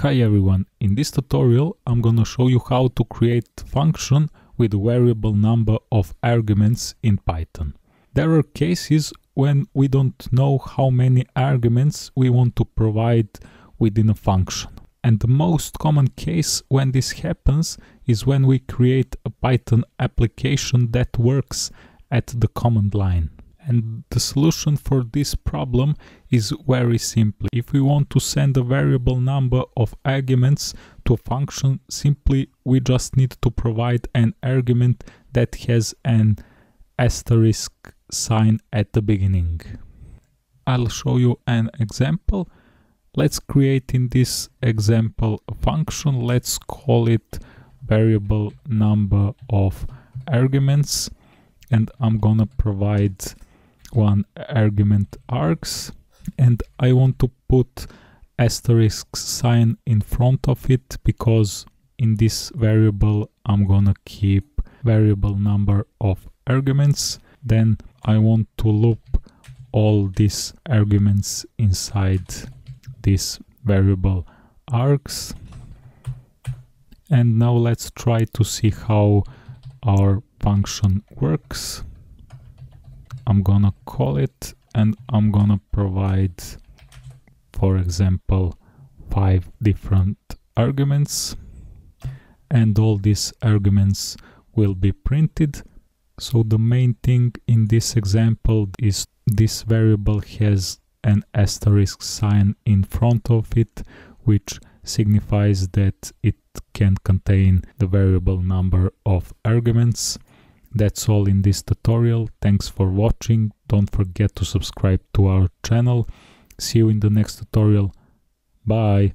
Hi everyone, in this tutorial I'm gonna show you how to create a function with a variable number of arguments in Python. There are cases when we don't know how many arguments we want to provide within a function. And the most common case when this happens is when we create a Python application that works at the command line. And the solution for this problem is very simple. If we want to send a variable number of arguments to a function, simply we just need to provide an argument that has an asterisk sign at the beginning. I'll show you an example. Let's create in this example a function. Let's call it variable number of arguments, and I'm gonna provide one argument args, and I want to put asterisk sign in front of it because in this variable I'm gonna keep variable number of arguments. Then I want to loop all these arguments inside this variable args. And now let's try to see how our function works. I'm gonna call it and I'm gonna provide, for example, 5 different arguments, and all these arguments will be printed. So the main thing in this example is this variable has an asterisk sign in front of it, which signifies that it can contain the variable number of arguments. That's all in this tutorial. Thanks for watching. Don't forget to subscribe to our channel. See you in the next tutorial. Bye.